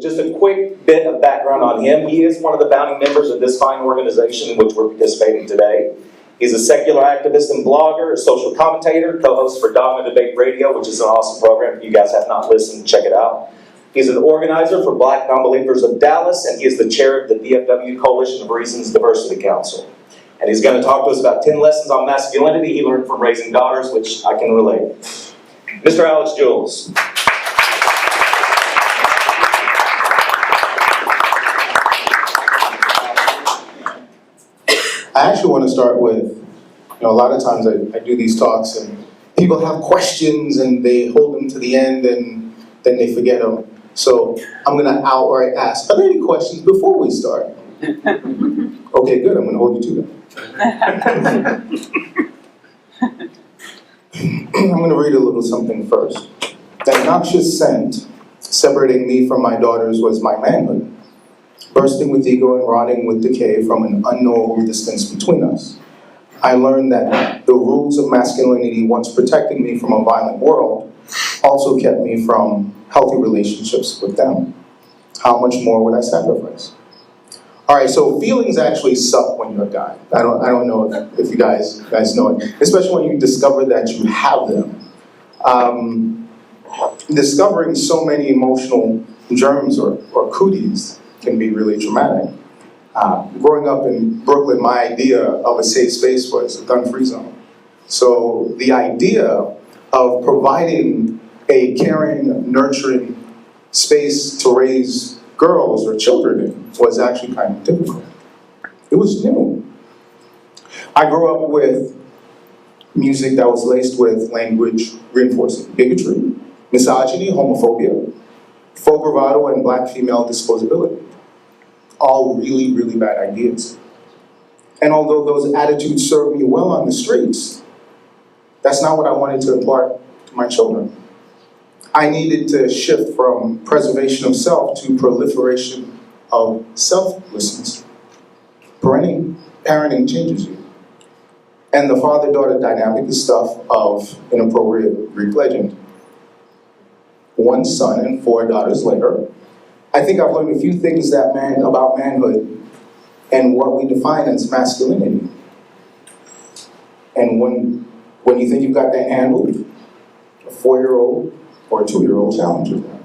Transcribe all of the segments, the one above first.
Just a quick bit of background on him. He is one of the founding members of this fine organization in which we're participating today. He's a secular activist and blogger, a social commentator, co-host for Dogma Debate Radio, which is an awesome program. If you guys have not listened, check it out. He's an organizer for Black Nonbelievers of Dallas, and he is the chair of the DFW Coalition of Reasons Diversity Council. And he's going to talk to us about 10 lessons on masculinity he learned from raising daughters, which I can relate. Mr. Alix Jules. I actually want to start with, a lot of times I do these talks and people have questions and they hold them to the end and then they forget them. So I'm going to outright ask, are there any questions before we start? Okay, good, I'm going to hold you to them. I'm going to read a little something first. That noxious scent separating me from my daughters was my manhood, bursting with ego and rotting with decay from an unknowable distance between us. I learned that the rules of masculinity, once protecting me from a violent world, also kept me from healthy relationships with them. How much more would I sacrifice? All right, so feelings actually suck when you're a guy. I don't know if you guys know it, especially when you discover that you have them. Discovering so many emotional germs or cooties can be really traumatic. Growing up in Brooklyn, my idea of a safe space was a gun-free zone. So the idea of providing a caring, nurturing space to raise girls or children in was actually kind of difficult. It was new. I grew up with music that was laced with language reinforcing bigotry, misogyny, homophobia, faux bravado, and black female disposability. All really, really bad ideas. And although those attitudes served me well on the streets, that's not what I wanted to impart to my children. I needed to shift from preservation of self to proliferation of selflessness. Parenting changes you. And the father-daughter dynamic is stuff of an appropriate Greek legend. 1 son and 4 daughters later, I think I've learned a few things about manhood and what we define as masculinity. And when you think you've got that handled, a 4-year-old or a 2-year-old challenges that.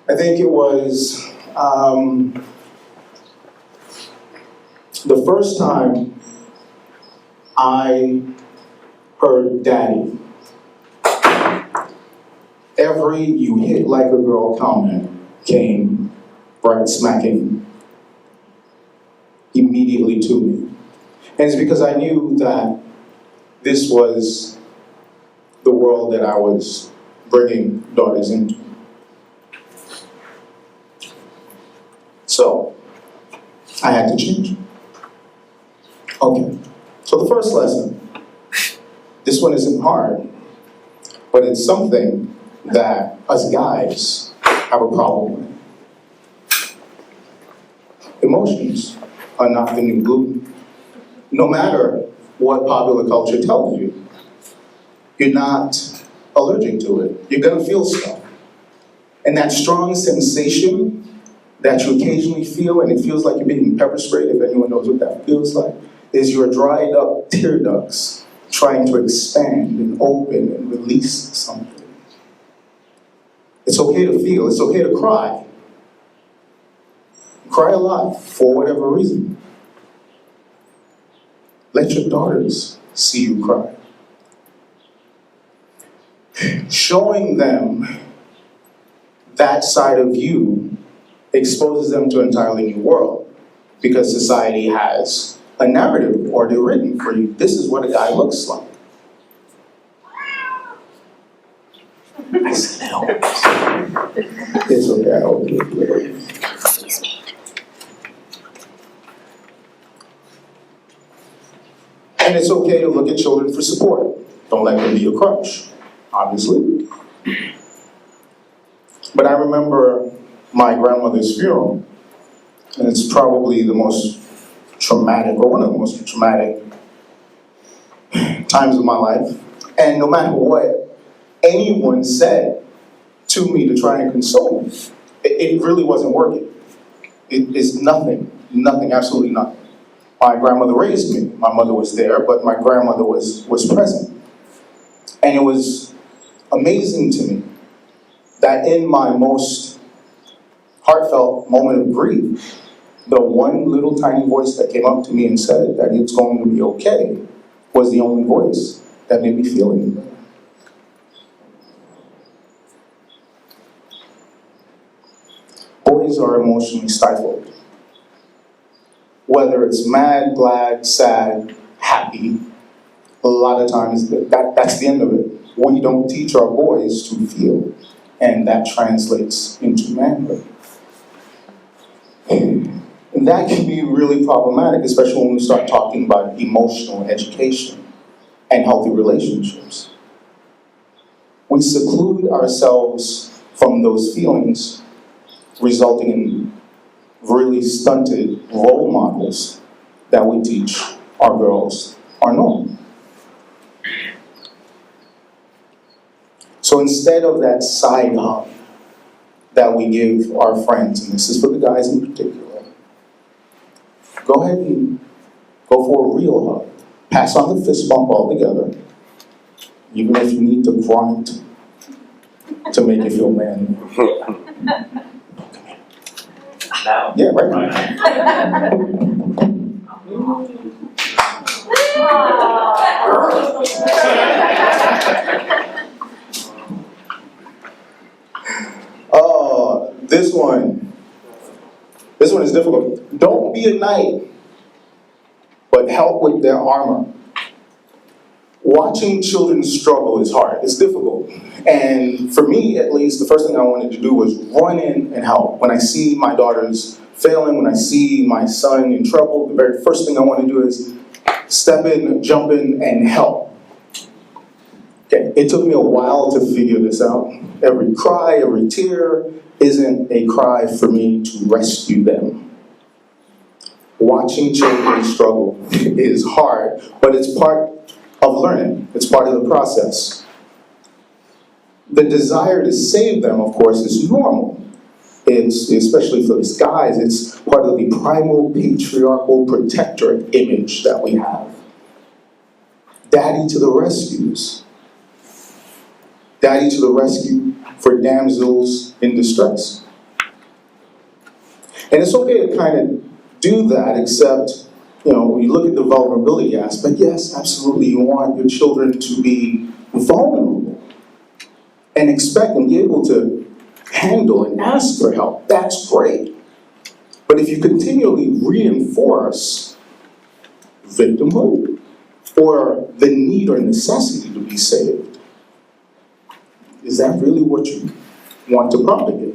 I think it was the first time I heard daddy. Every "you hit like a girl" comment came right smacking immediately to me. And it's because I knew that this was the world that I was bringing daughters into. So, I had to change. Okay, so the first lesson. This one isn't hard, but it's something that us guys have a problem with. Emotions are not the new gluten. No matter what popular culture tells you, you're not allergic to it. You're gonna feel stuff. And that strong sensation that you occasionally feel, and it feels like you're being pepper sprayed, if anyone knows what that feels like, is your dried up tear ducts trying to expand and open and release something. It's okay to feel, it's okay to cry. Cry a lot for whatever reason. Let your daughters see you cry. Showing them that side of you exposes them to an entirely new world, because society has a narrative already written for you. This is what a guy looks like. It's okay, I'll do it. Excuse me. And it's okay to look at children for support. Don't let them be your crutch, obviously. But I remember my grandmother's funeral, and it's probably the most traumatic, or one of the most traumatic times of my life. And no matter what anyone said to me to try and console me. It really wasn't working. It is nothing, absolutely nothing. My grandmother raised me. My mother was there, but my grandmother was present. And it was amazing to me that in my most heartfelt moment of grief, the one little tiny voice that came up to me and said that it's going to be okay was the only voice that made me feel any better. Boys are emotionally stifled. Whether it's mad, glad, sad, happy, a lot of times that's the end of it. We don't teach our boys to feel, and that translates into manhood. And that can be really problematic, especially when we start talking about emotional education and healthy relationships. We seclude ourselves from those feelings, resulting in really stunted role models that we teach our girls are normal. So instead of that side hug that we give our friends, and this is for the guys in particular, go ahead and go for a real hug. Pass on the fist bump altogether, even if you need to grunt to make it feel manly. Now? Yeah, right now. This one is difficult. Don't be a knight, but help with their armor. Watching children struggle is hard. It's difficult. And for me, at least, the first thing I wanted to do was run in and help. When I see my daughters failing, when I see my son in trouble, the very first thing I want to do is step in, jump in, and help. Okay, it took me a while to figure this out. Every cry, every tear isn't a cry for me to rescue them. Watching children struggle is hard, but it's part of learning. It's part of the process. The desire to save them, of course, is normal. It's, especially for these guys, it's part of the primal patriarchal protector image that we have. Daddy to the rescues. Daddy to the rescue for damsels in distress. And it's okay to kind of do that, except, when you look at the vulnerability aspect, yes, absolutely, you want your children to be vulnerable and expect and be able to handle and ask for help. That's great. But if you continually reinforce victimhood or the need or necessity to be saved, is that really what you want to propagate?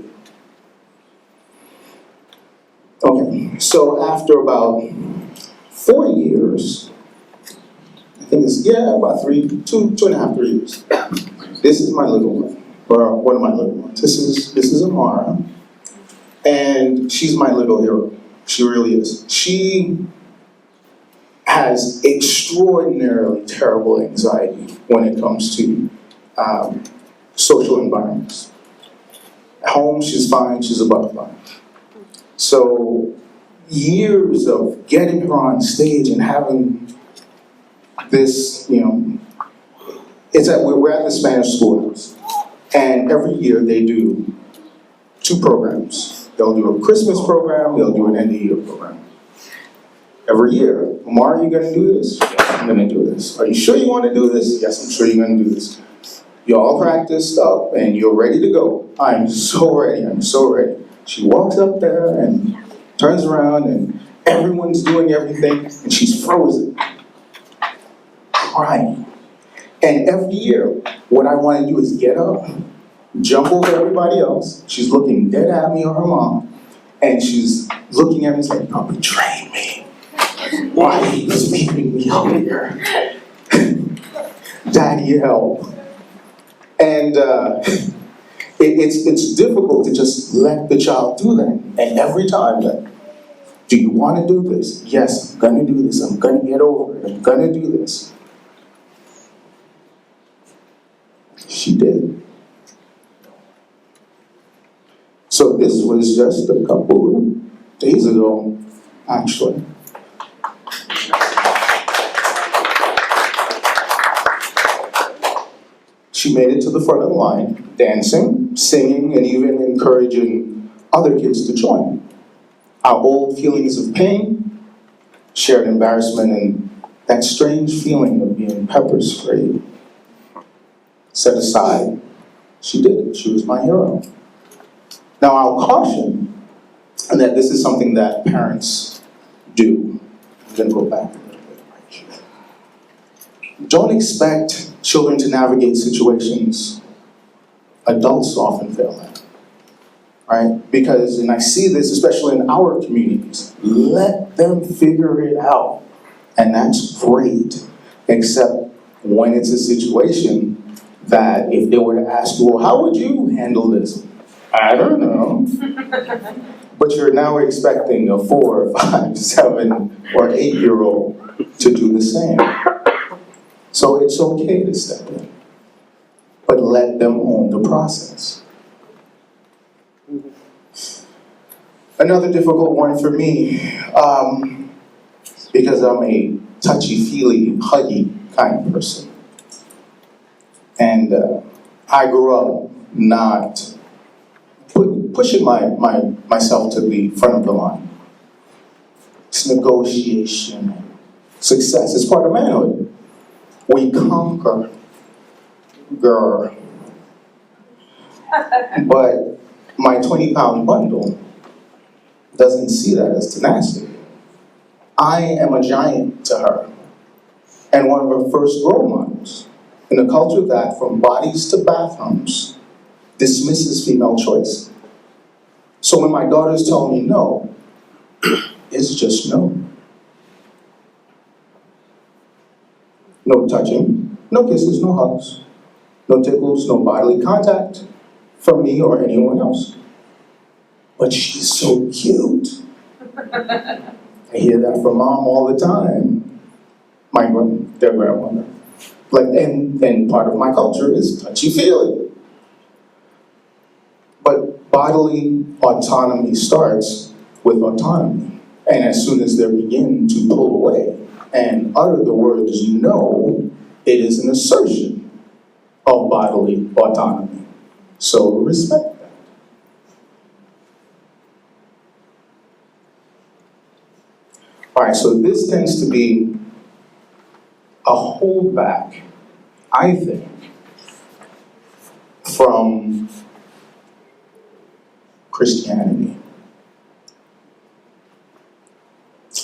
Okay, so after about 4 years, I think it's, about 2.5, 3 years. This is my little one, or one of my little ones. This is Amara, and she's my little hero. She really is. She has extraordinarily terrible anxiety when it comes to social environments. At home, she's fine, she's a butterfly. So years of getting her on stage and having this, we're at the Spanish schoolhouse, and every year they do 2 programs. They'll do a Christmas program, they'll do an end of year program. Every year, Amara, are you gonna do this? Yes, I'm gonna do this. Are you sure you wanna do this? Yes, I'm sure you're gonna do this. You're all practiced up and you're ready to go. I'm so ready. She walks up there and turns around and everyone's doing everything and she's frozen, crying. And every year, what I want to do is get up, jump over everybody else. She's looking dead at me or her mom, and she's looking at me like, "You're betraying me. Why are you leaving me out here? Daddy, help." And it's difficult to just let the child do that. And every time, do you want to do this? Yes, I'm going to do this. I'm going to get over it. I'm going to do this. She did. So this was just a couple of days ago, actually. She made it to the front of the line, dancing, singing, and even encouraging other kids to join. Our old feelings of pain, shared embarrassment, and that strange feeling of being pepper sprayed set aside. She did it. She was my hero. Now, I'll caution that this is something that parents do. I'm going to go back a little bit. Don't expect children to navigate situations adults often fail at, right? Because, and I see this especially in our communities, let them figure it out. And that's great, except when it's a situation that if they were to ask you, well, how would you handle this? I don't know. But you're now expecting a 4, 5, 7, or 8-year-old to do the same. So it's okay to step in, but let them own the process. Another difficult one for me, because I'm a touchy-feely, huggy kind of person. And I grew up not pushing myself to the front of the line. It's negotiation, success. It's part of manhood. We conquer, girl. But my 20-pound bundle doesn't see that as tenacity. I am a giant to her, and one of her first role models in a culture that, from bodies to bathrooms, dismisses female choice. So when my daughters tell me no, it's just no. No touching, no kisses, no hugs, no tickles, no bodily contact from me or anyone else. But she's so cute. I hear that from mom all the time. Their grandmother. And part of my culture is touchy-feely. But bodily autonomy starts with autonomy. And as soon as they begin to pull away and utter the words no, it is an assertion of bodily autonomy. So respect that. All right, so this tends to be a holdback, I think, from Christianity.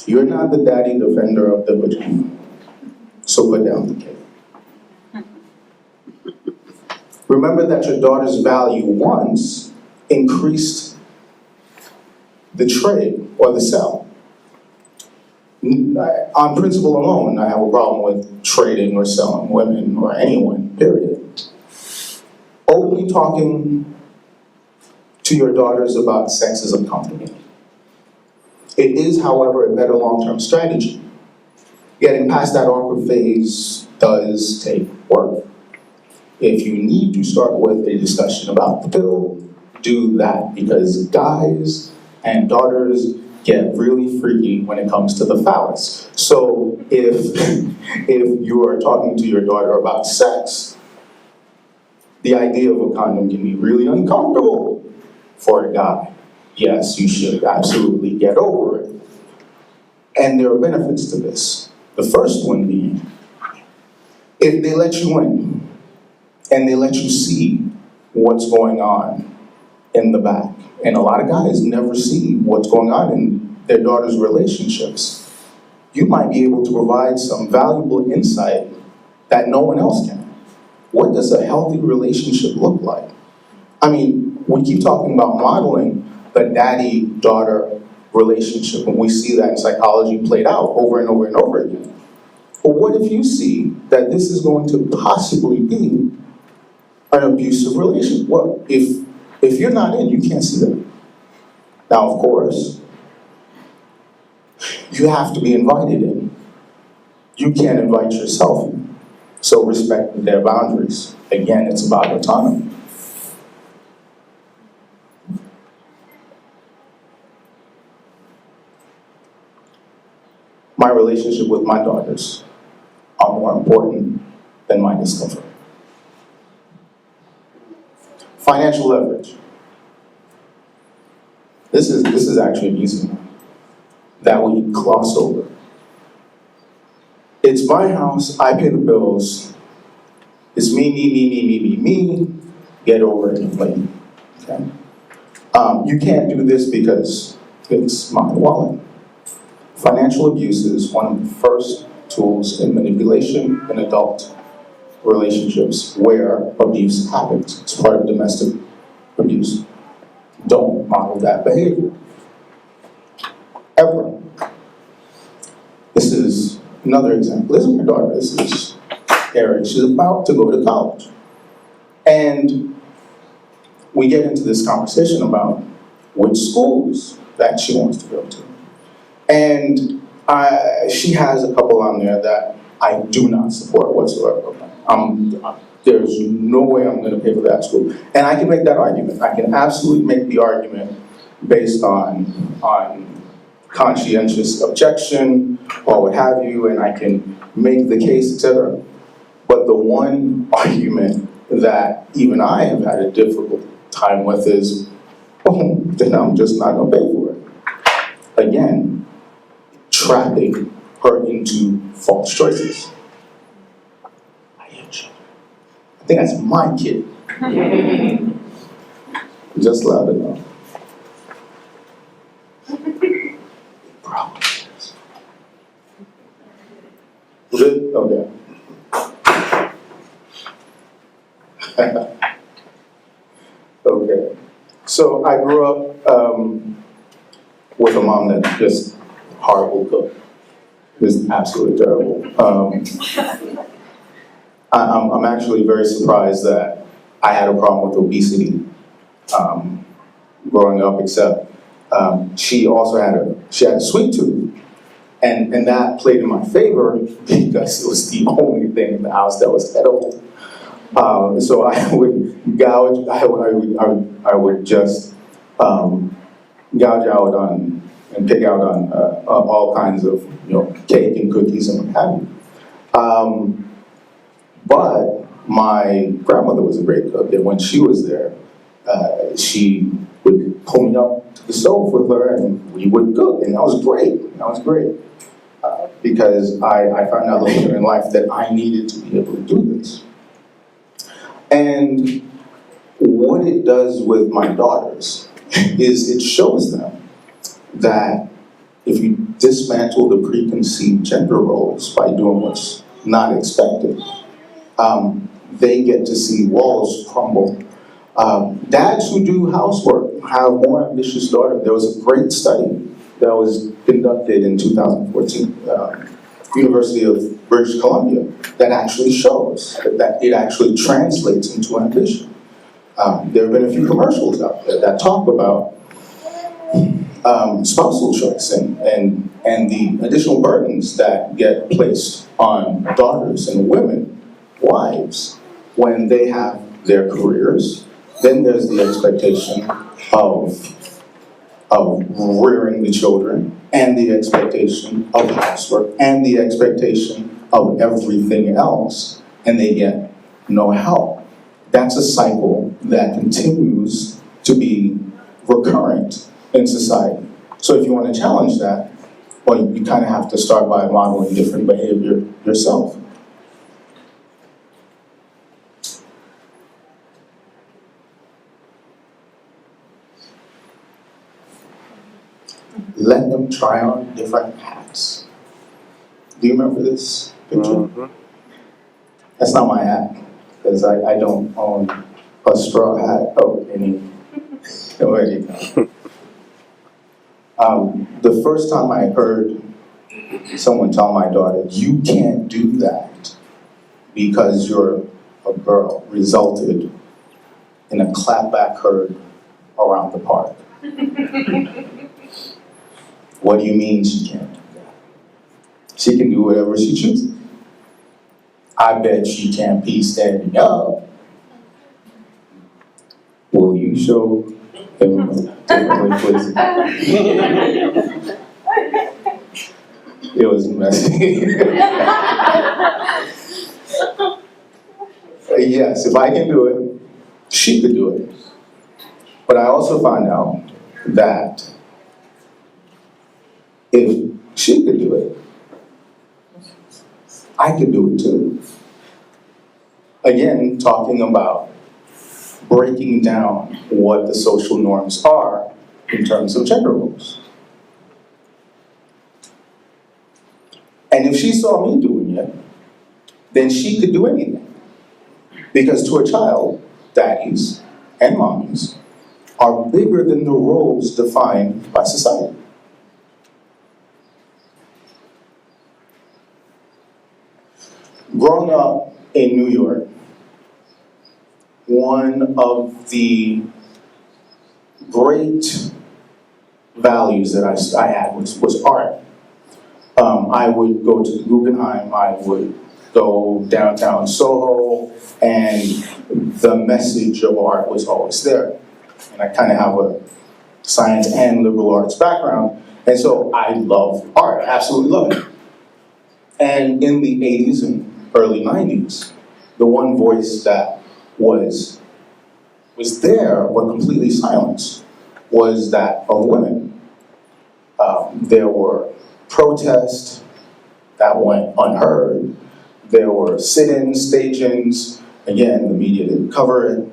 You're not the daddy defender of the vagina, so put down the cake. Remember that your daughter's value once increased the trade or the sell. On principle alone, I have a problem with trading or selling women or anyone, period. Openly talking to your daughters about sex is uncomfortable. It is, however, a better long-term strategy. Getting past that awkward phase does take work. If you need to start with a discussion about the pill, do that, because guys and daughters get really freaky when it comes to the phallus. So if you are talking to your daughter about sex, the idea of a condom can be really uncomfortable for a guy. Yes, you should absolutely get over it. And there are benefits to this. The first one being, if they let you in and they let you see what's going on in the back, and a lot of guys never see what's going on in their daughters' relationships, you might be able to provide some valuable insight that no one else can. What does a healthy relationship look like? I mean, we keep talking about modeling the daddy-daughter relationship, and we see that in psychology played out over and over and over again. But what if you see that this is going to possibly be an abusive relationship? Well, if you're not in, you can't see that. Now, of course, you have to be invited in. You can't invite yourself in. So respect their boundaries. Again, it's about autonomy. my relationship with my daughters are more important than my discomfort. Financial leverage. This is actually an easy one that we gloss over. It's my house, I pay the bills. It's me. Get over it and play. Okay? You can't do this because it's my wallet. Financial abuse is one of the first tools in manipulation in adult relationships where abuse happens. It's part of domestic abuse. Don't model that behavior. Ever. This is another example. This is my daughter. This is Erin. She's about to go to college. And we get into this conversation about which schools that she wants to go to. And she has a couple on there that I do not support whatsoever. There's no way I'm going to pay for that school. And I can make that argument. I can absolutely make the argument based on conscientious objection or what have you, and I can make the case, etc. But the one argument that even I have had a difficult time with is, oh, then I'm just not going to pay for it. Again, trapping her into false choices. I think that's my kid. Just loud enough. Problems. Good? Okay. Okay. So I grew up with a mom that just horrible cook. Just absolutely terrible. I'm actually very surprised that I had a problem with obesity growing up, except she also had a sweet tooth, and that played in my favor because it was the only thing in the house that was edible. So I would gouge. I would just gouge out on and pick out on all kinds of cake and cookies and what have you. But my grandmother was a great cook, and when she was there, she would pull me up to the stove with her, and we would cook, and that was great. Because I found out later in life that I needed to be able to do this. And what it does with my daughters is it shows them that if you dismantle the preconceived gender roles by doing what's not expected, they get to see walls crumble. Dads who do housework have more ambitious daughters. There was a great study that was conducted in 2014, University of British Columbia, that actually shows that it actually translates into ambition. There have been a few commercials out there that talk about spousal choice and the additional burdens that get placed on daughters and women, wives, when they have their careers. Then there's the expectation of rearing the children, and the expectation of housework, and the expectation of everything else, and they get no help. That's a cycle that continues to be recurrent in society. So if you want to challenge that, well, you kind of have to start by modeling different behavior yourself. Let them try on different hats. Do you remember this picture? Mm-hmm. That's not my hat, because I don't own a straw hat of any. The first time I heard someone tell my daughter, "You can't do that because you're a girl," resulted in a clapback heard around the park. What do you mean she can't do that? She can do whatever she chooses. I bet she can't pee standing up. Will you show him differently, please? It was messy. Yes, if I can do it, she could do it. But I also found out that if she could do it, I could do it too. Again, talking about breaking down what the social norms are in terms of gender roles. And if she saw me doing it, then she could do anything. Because to a child, daddies and mommies are bigger than the roles defined by society. Growing up in New York, one of the great values that I had was art. I would go to the Guggenheim, I would go downtown Soho, and the message of art was always there. And I kind of have a science and liberal arts background, and so I love art, I absolutely love it. And in the 80s and early 90s, the one voice that was there but completely silenced was that of women. There were protests that went unheard. There were sit-ins, stage-ins. Again, the media didn't cover it.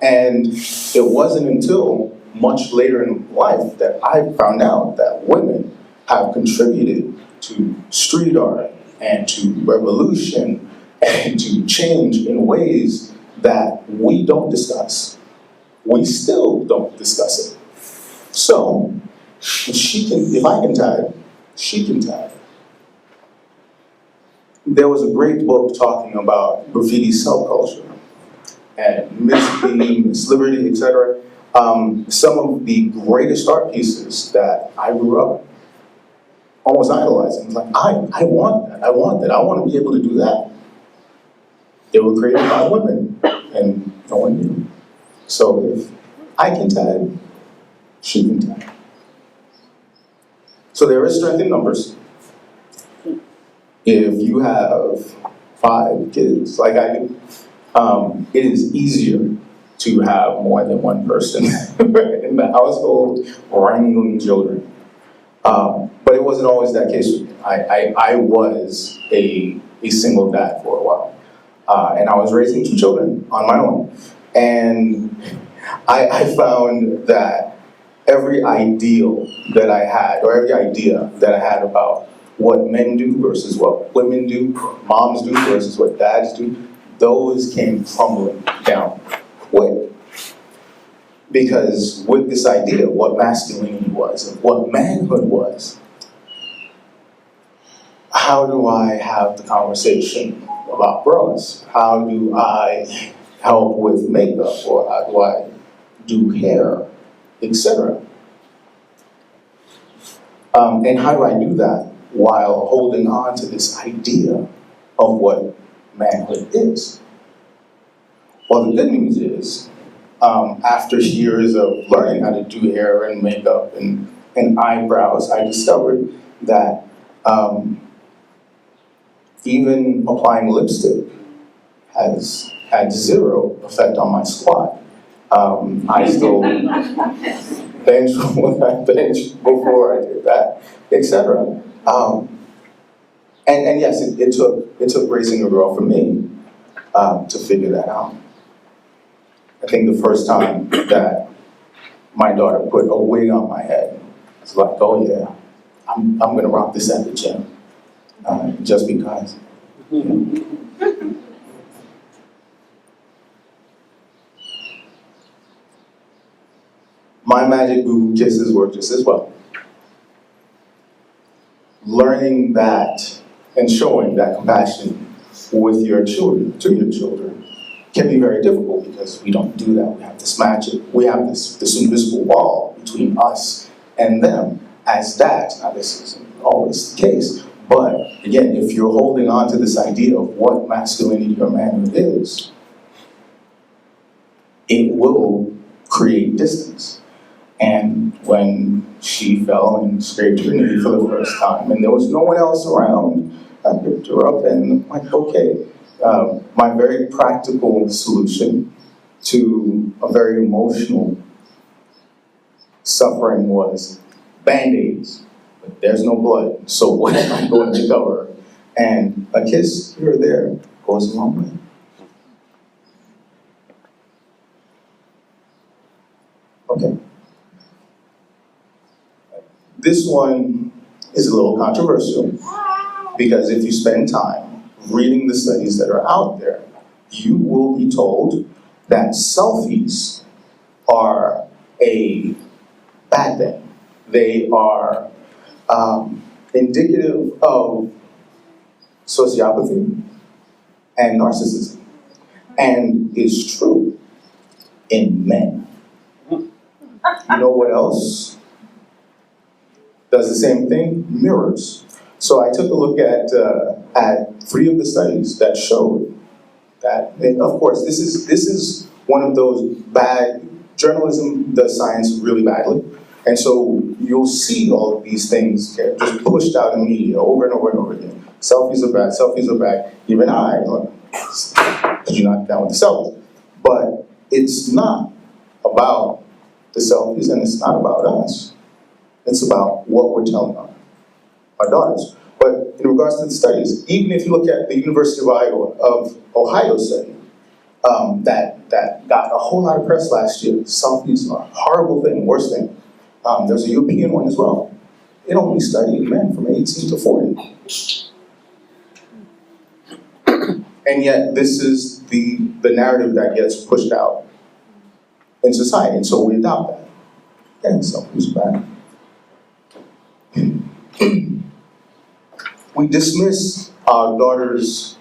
And it wasn't until much later in life that I found out that women have contributed to street art and to revolution and to change in ways that we don't discuss. We still don't discuss it. So, if I can tag, she can tag. There was a great book talking about graffiti subculture and Miss B, Miss Liberty, etc. Some of the greatest art pieces that I grew up almost idolizing. It's like, I want that, I want that, I want to be able to do that. They were created by women, and no one knew. So if I can tag, she can tag. So there is strength in numbers. If you have 5 kids, like I do, it is easier to have more than one person in the household wrangling children. But it wasn't always that case with me. I was a single dad for a while. And I was raising 2 children on my own. And I found that every ideal that I had, or every idea that I had about what men do versus what women do, moms do versus what dads do, those came crumbling down quick. Because with this idea of what masculinity was, of what manhood was, how do I have the conversation about bras? How do I help with makeup? Or how do I do hair, etc.? And how do I do that while holding on to this idea of what manhood is? Well, the good news is, after years of learning how to do hair and makeup and eyebrows, I discovered that even applying lipstick has had 0 effect on my squat. I still bench when I benched before I did that, etc. And yes, it took raising a girl for me to figure that out. I think the first time that my daughter put a wig on my head, it's like, oh yeah, I'm gonna rock this at the gym, just because. My magic goo kisses work just as well. Learning that and showing that compassion with your children, to your children, can be very difficult because we don't do that. We have this magic, we have this invisible wall between us and them as dads. Now, this isn't always the case, but again, if you're holding on to this idea of what masculinity or manhood is, it will create distance. And when she fell and scraped her knee for the first time, and there was no one else around, I picked her up and I'm like, okay. My very practical solution to a very emotional suffering was Band-Aids. But there's no blood, so what am I going to cover? And a kiss here or there goes a long way. Okay. This one is a little controversial because if you spend time reading the studies that are out there, you will be told that selfies are a bad thing. They are indicative of sociopathy and narcissism. And it's true in men. You know what else does the same thing? Mirrors. So I took a look at 3 of the studies that showed that, and of course, this is one of those bad, journalism does science really badly, and so you'll see all of these things get just pushed out in media over and over and over again. Selfies are bad, selfies are bad. Even you're not down with the selfies. But it's not about the selfies, and it's not about us. It's about what we're telling our daughters. But in regards to the studies, even if you look at the University of Ohio study, that got a whole lot of press last year. Selfies are a horrible thing, worst thing. There's a European one as well. It only studied men from 18 to 40. And yet this is the narrative that gets pushed out in society, and so we adopt that. And selfies are bad. We dismiss our daughters,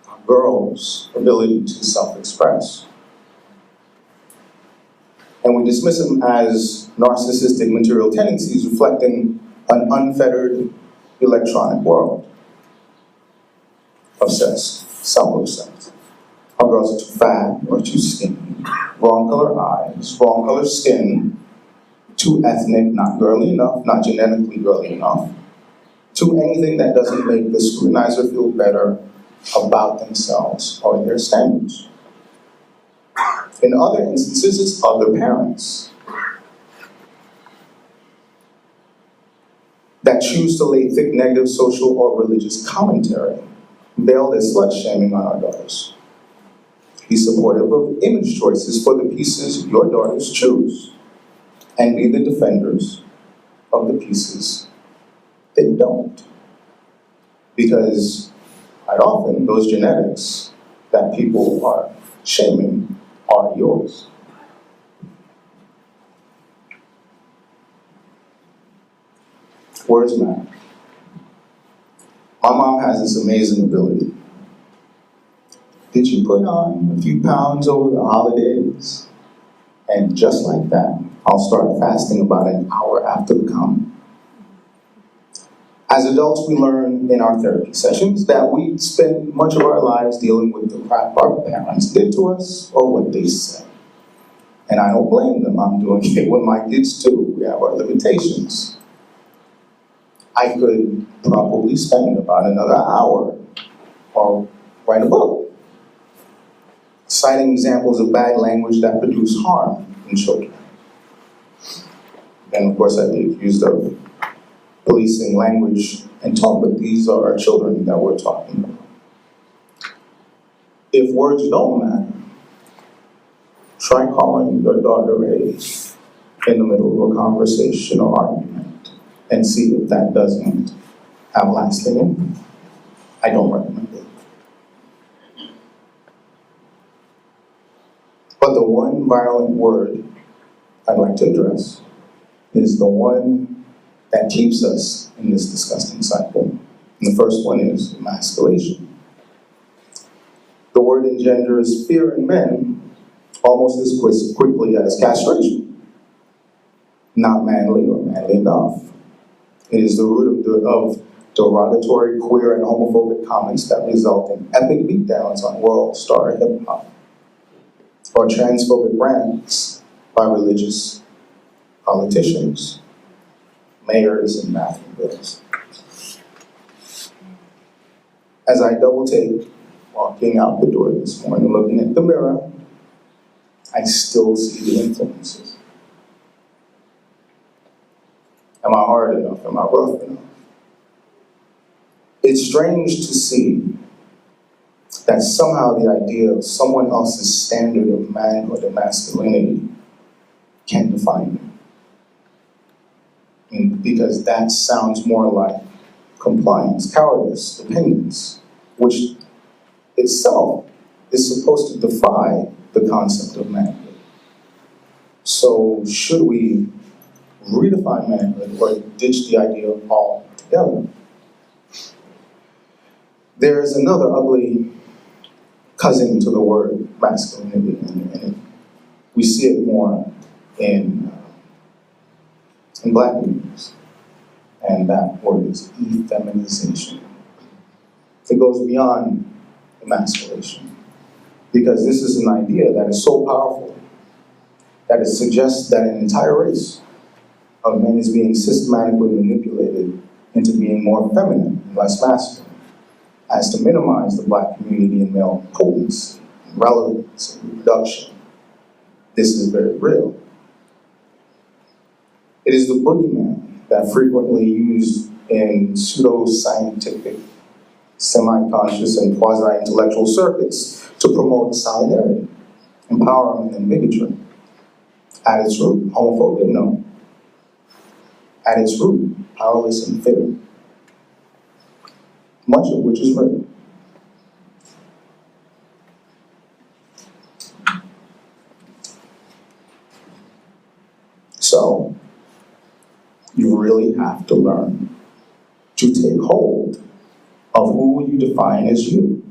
our girls' ability to self-express. And we dismiss them as narcissistic material tendencies reflecting an unfettered electronic world. Obsessed, self-obsessed. Our girls are too fat or too skinny, wrong color eyes, wrong color skin, too ethnic, not girly enough, not genetically girly enough, to anything that doesn't make the scrutinizer feel better about themselves or their standards. In other instances, it's other parents that choose to lay thick negative social or religious commentary, veiled as slut-shaming on our daughters. Be supportive of image choices for the pieces your daughters choose, and be the defenders of the pieces they don't. Because quite often, those genetics that people are shaming are yours. Words matter. My mom has this amazing ability. Did you put on a few pounds over the holidays? And just like that, I'll start fasting about an hour after the comment. As adults, we learn in our therapy sessions that we spend much of our lives dealing with the crap our parents did to us or what they said. And I don't blame them. I'm doing it with my kids too. We have our limitations. I could probably spend about another hour or write a book, citing examples of bad language that produce harm in children. And of course, I get accused of policing language and tone, but these are our children that we're talking about. If words don't matter, try calling your daughter in the middle of a conversation or argument and see if that doesn't have lasting impact. I don't recommend it. But the one violent word I'd like to address is the one that keeps us in this disgusting cycle. And the first one is emasculation. The word engenders fear in men almost as quickly as castration. Not manly or manly enough. It is the root of derogatory, queer, and homophobic comments that result in epic beatdowns on world star hip-hop, or transphobic rants by religious politicians, mayors, and bathroom bills. As I double take walking out the door this morning, looking at the mirror, I still see the influences. Am I hard enough? Am I rough enough? It's strange to see that somehow the idea of someone else's standard of manhood and masculinity can define me. Because that sounds more like compliance, cowardice, dependence, which itself is supposed to defy the concept of manhood. So should we redefine manhood or ditch the idea altogether? There is another ugly cousin to the word masculinity, and we see it more in black communities, and that word is effeminization. It goes beyond emasculation, because this is an idea that is so powerful that it suggests that an entire race of men is being systematically manipulated into being more feminine and less masculine, as to minimize the black community in male potency, relevance, and reproduction. This is very real. It is the boogeyman that frequently used in pseudo-scientific, semi-conscious, and quasi-intellectual circuits to promote solidarity, empowerment, and bigotry. At its root, homophobia, no. At its root, powerless and fitter. Much of which is real. So, you really have to learn to take hold of who you define as you.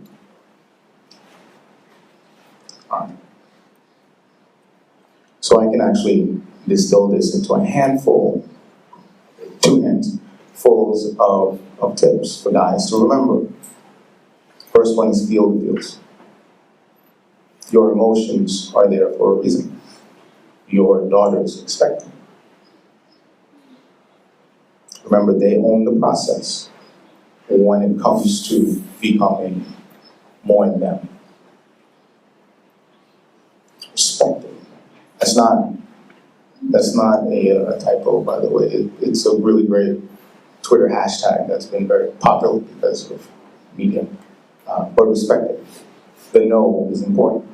All right. So I can actually distill this into a handful, 2 handfuls of tips for guys to remember. First one is feel the feels. Your emotions are there for a reason. Your daughters expect them. Remember, they own the process when it comes to becoming more than them. Respect it. That's not a typo, by the way. It's a really great Twitter hashtag that's been very popular because of media. But respect it. The no is important.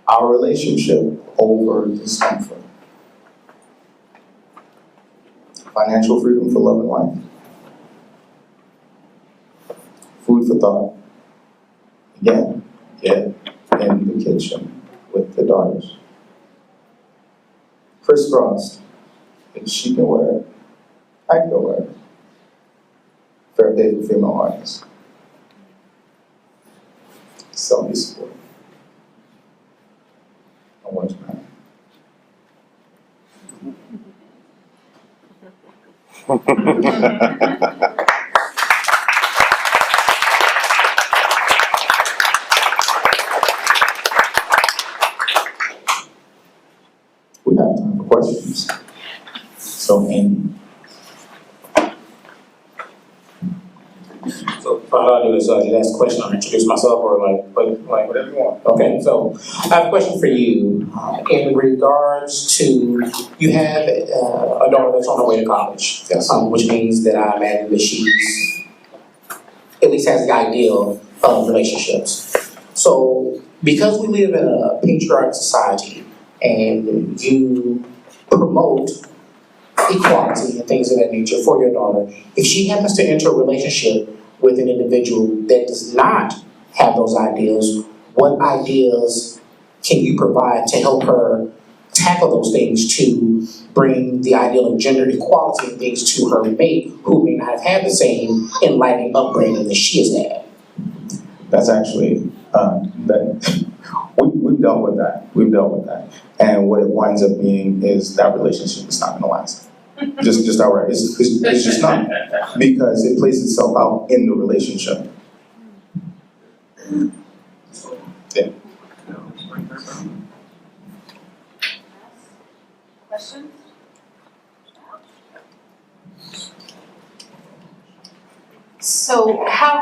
Our relationship over discomfort. Financial freedom for love and life. Food for thought. Again, get in the kitchen with the daughters. Crisscrossed. If she can wear it, I can wear it. Fair pay for female artists. Self-support. I want to man. We have time for questions. So, Amy. So, how I do this, just ask a question, I'll introduce myself, or like Whatever you want. okay, so I have a question for you in regards to, you have a daughter that's on her way to college. Yes. Which means that I imagine that she's, at least has the ideal of relationships. So, because we live in a patriarchal society and you promote equality and things of that nature for your daughter, if she happens to enter a relationship with an individual that does not have those ideals, what ideas can you provide to help her tackle those things to bring the ideal of gender equality and things to her mate who may not have had the same enlightening upbringing that she has had? That's actually, we've dealt with that. We've dealt with that. And what it winds up being is that relationship is not going to last. Just outright. It's just not. Because it plays itself out in the relationship. Yeah. Questions? So how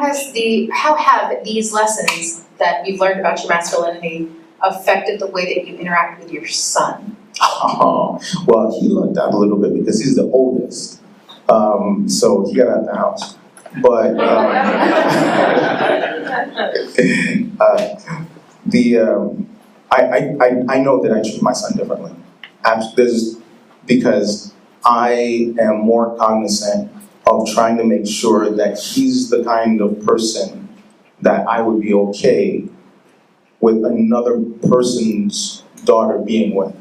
have these lessons that you've learned about your masculinity affected the way that you interact with your son? Oh, well, he lucked out a little bit because he's the oldest. So he got out the house. But I know that I treat my son differently. Because I am more cognizant of trying to make sure that he's the kind of person that I would be okay with another person's daughter being with,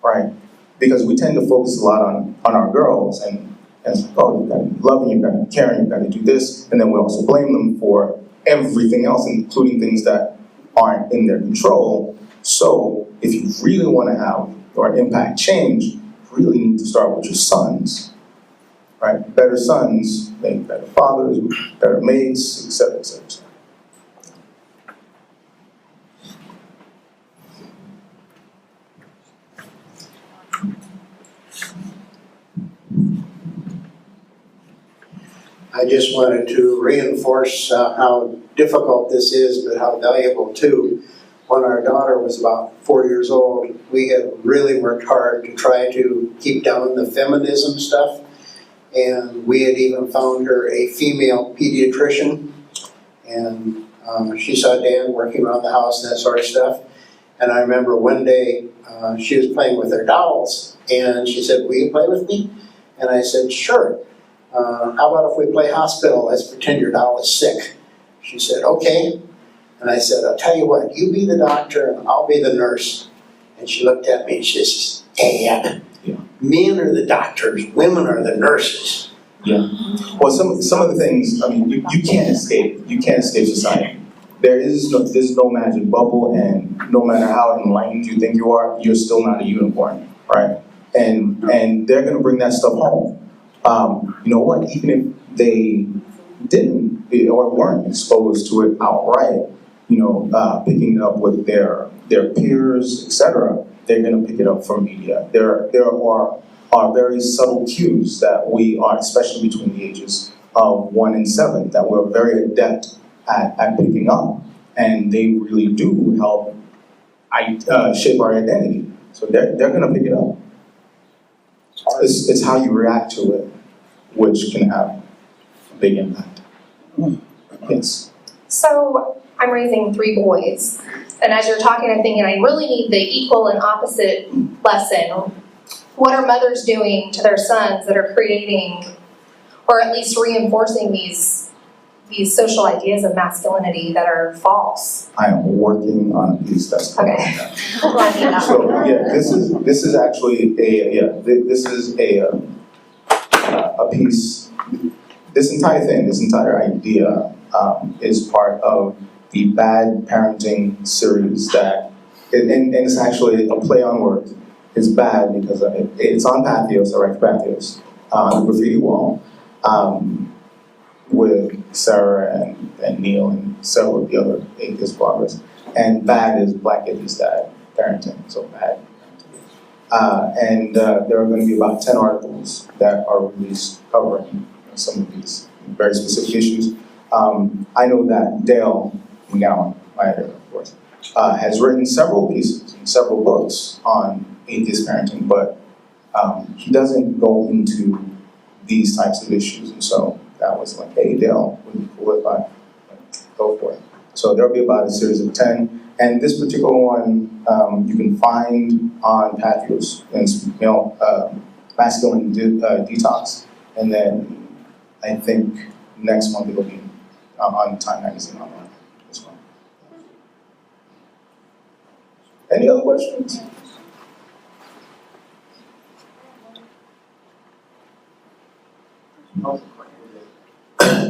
right? Because we tend to focus a lot on our girls, and it's like, oh, you gotta be loving, you gotta be caring, you gotta do this, and then we also blame them for everything else, including things that aren't in their control. So if you really wanna have or impact change, you really need to start with your sons, right? Better sons make better fathers, better mates, etc., etc., etc. I just wanted to reinforce how difficult this is, but how valuable too. When our daughter was about 4 years old, we had really worked hard to try to keep down the feminism stuff. And we had even found her a female pediatrician. And she saw Dan working around the house and that sort of stuff. And I remember one day she was playing with her dolls. And she said, "Will you play with me?" And I said, "Sure. How about if we play hospital? Let's pretend your doll is sick." She said, "Okay." And I said, "I'll tell you what, you be the doctor and I'll be the nurse." And she looked at me and she says, "Dad, men are the doctors, women are the nurses." Yeah. Well, some of the things, I mean, you can't escape. You can't escape society. There's no magic bubble, and no matter how enlightened you think you are, you're still not a unicorn, right? And they're gonna bring that stuff home. You know what? Even if they didn't or weren't exposed to it outright, picking it up with their peers, etc., they're going to pick it up from media. There are very subtle cues that we are, especially between the ages of 1 and 7, that we're very adept at picking up, and they really do help shape our identity. So they're going to pick it up. It's how you react to it, which can have a big impact. Yes. So I'm raising 3 boys, and as you're talking, I'm thinking I really need the equal and opposite lesson. What are mothers doing to their sons that are creating, or at least reinforcing these social ideas of masculinity that are false? I am working on a piece that's called Okay. that. Well, I need that So one. yeah, this is actually this is a piece. This entire idea is part of the Bad Parenting series and it's actually a play on words. It's bad because it's on Patheos, I write for Patheos, on the graffiti wall, with Sarah and Neil and several of the other atheist bloggers. And bad is Black atheist dad parenting, so bad. And there are going to be about 10 articles that are released covering some of these very specific issues. I know that Dale McGowan, my editor, of course, has written several pieces and several books on atheist parenting, but he doesn't go into these types of issues. And so that was like, hey, Dale, would be cool if I go for it. So there'll be about a series of 10. And this particular one you can find on Patheos, and it's Masculine Detox. And then I think next month it'll be on Time Magazine online as well. Any other questions?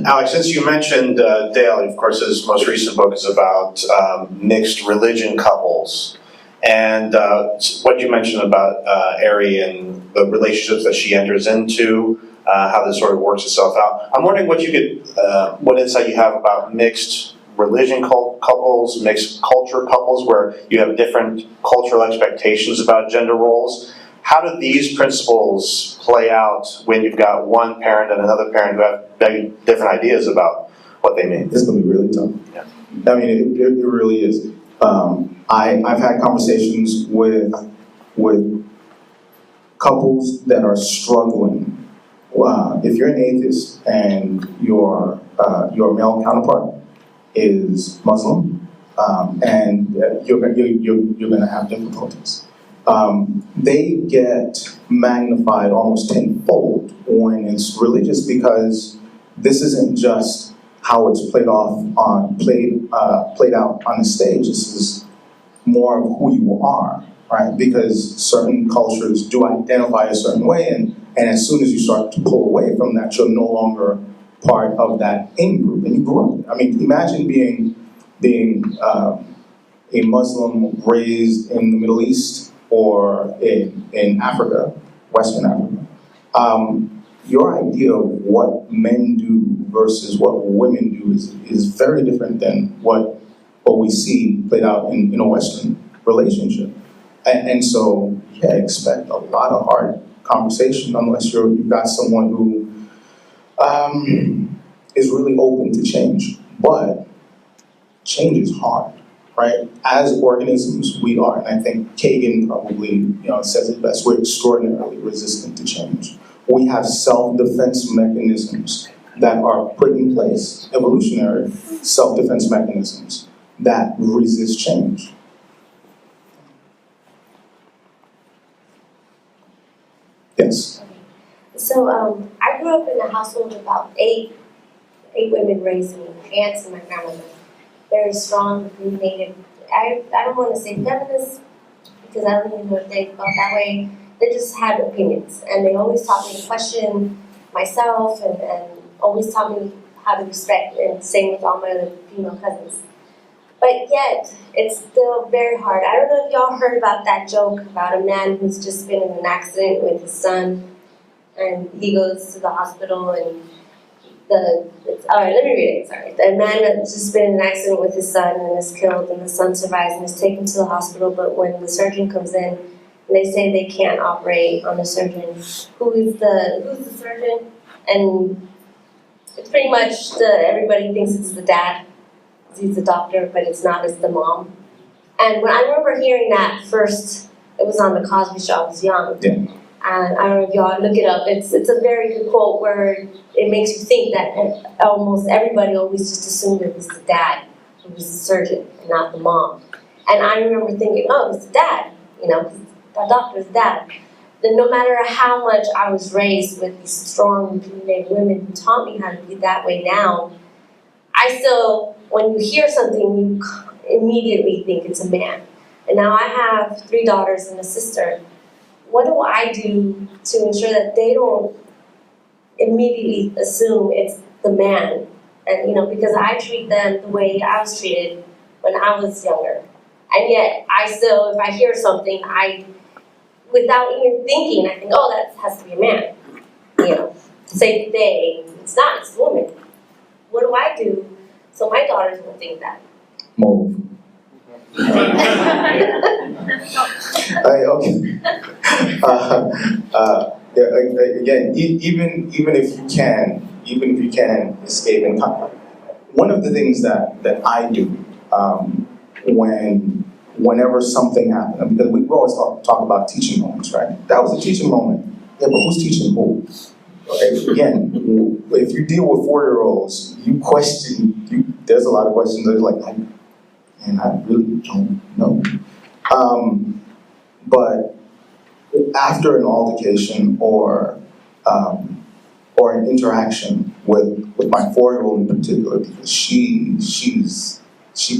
Alex, since you mentioned Dale, of course, his most recent book is about mixed religion couples. And what you mentioned about Ari and the relationships that she enters into, how this sort of works itself out. I'm wondering what insight you have about mixed religion couples, mixed culture couples, where you have different cultural expectations about gender roles. how do these principles play out when you've got one parent and another parent who have very different ideas about what they mean? It's gonna be really tough. Yeah. I mean, it really is. I've had conversations with couples that are struggling. If you're an atheist and your male counterpart is Muslim, and you're gonna have difficulties. They get magnified almost tenfold when it's religious, because this isn't just how it's played out on the stage. This is more of who you are, right? Because certain cultures do identify a certain way, and as soon as you start to pull away from that, you're no longer part of that in-group, and you grew up. I mean, imagine being a Muslim raised in the Middle East or in Africa, Western Africa. Your idea of what men do versus what women do is very different than what we see played out in a Western relationship. And so, yeah, expect a lot of hard conversation unless you've got someone who is really open to change. But change is hard, right? As organisms, we are, and I think Kagan probably says it best, we're extraordinarily resistant to change. We have self-defense mechanisms that are put in place, evolutionary self-defense mechanisms that resist change. Yes. So I grew up in a household of about eight women raised me, aunts and my grandmother. Very strong, opinionated. I don't want to say feminists because I don't even know if they felt that way. They just had opinions, and they always taught me to question myself and always taught me how to respect, and same with all my other female cousins. But yet, it's still very hard. I don't know if y'all heard about that joke about a man who's just been in an accident with his son, and he goes to the hospital and alright, let me read it, sorry. The man that's just been in an accident with his son and is killed, and the son survives and is taken to the hospital, but when the surgeon comes in, and they say they can't operate on the surgeon, who's the surgeon? And it's pretty much everybody thinks it's the dad. He's the doctor, but it's not, it's the mom. And when I remember hearing that first, it was on the Cosby Show, I was young. Yeah. And I don't know if y'all look it up. It's a very good quote where it makes you think that almost everybody always just assumed it was the dad who was the surgeon and not the mom. And I remember thinking, oh, it's the dad, because the doctor's dad. Then no matter how much I was raised with these strong, opinionated women who taught me how to be that way now, I still, when you hear something, you immediately think it's a man. And now I have 3 daughters and a sister. What do I do to ensure that they don't immediately assume it's the man? And, because I treat them the way I was treated when I was younger. And yet, I still, if I hear something, without even thinking, I think, oh, that has to be a man. Say they, it's not, it's a woman. What do I do so my daughters won't think that? Move. Okay. Again, even if you can escape and come. One of the things that I do whenever something happens, because we always talk about teaching moments, right? That was a teaching moment. Yeah, but who's teaching who? Okay, again, if you deal with 4-year-olds, you question. There's a lot of questions that are like, I really don't know. But after an altercation or an interaction with my 4-year-old in particular, because she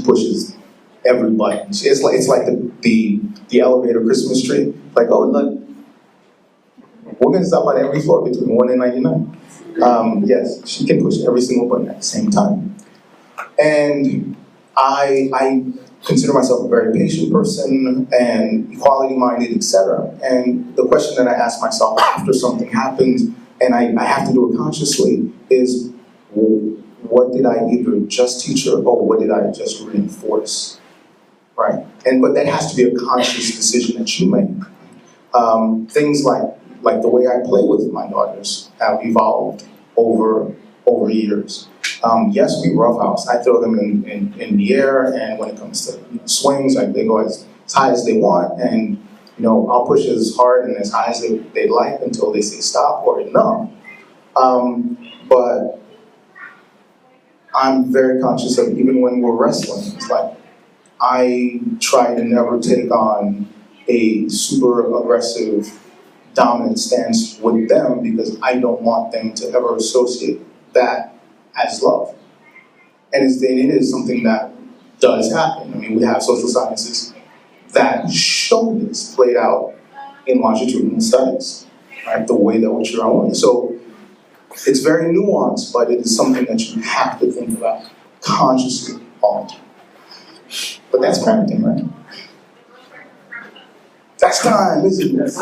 pushes every button. It's like the elevator Christmas tree. Like, oh look, we're gonna stop on every floor between 1 and 99. Yes, she can push every single button at the same time. And I consider myself a very patient person and equality-minded, etc. And the question that I ask myself after something happens, and I have to do it consciously, is what did I either just teach her or what did I just reinforce, right? But that has to be a conscious decision that you make. Things like the way I play with my daughters have evolved over years. Yes, we roughhouse. I throw them in the air, and when it comes to swings, like they go as high as they want, and I'll push as hard and as high as they like until they say stop or enough. But I'm very conscious of, even when we're wrestling, it's like I try to never take on a super aggressive, dominant stance with them, because I don't want them to ever associate that as love. And it is something that does happen. I mean, we have social sciences that show this played out in longitudinal studies, right? The way that which you're on. So it's very nuanced, but it is something that you have to think about consciously all the time. But that's parenting, right? That's time, isn't it?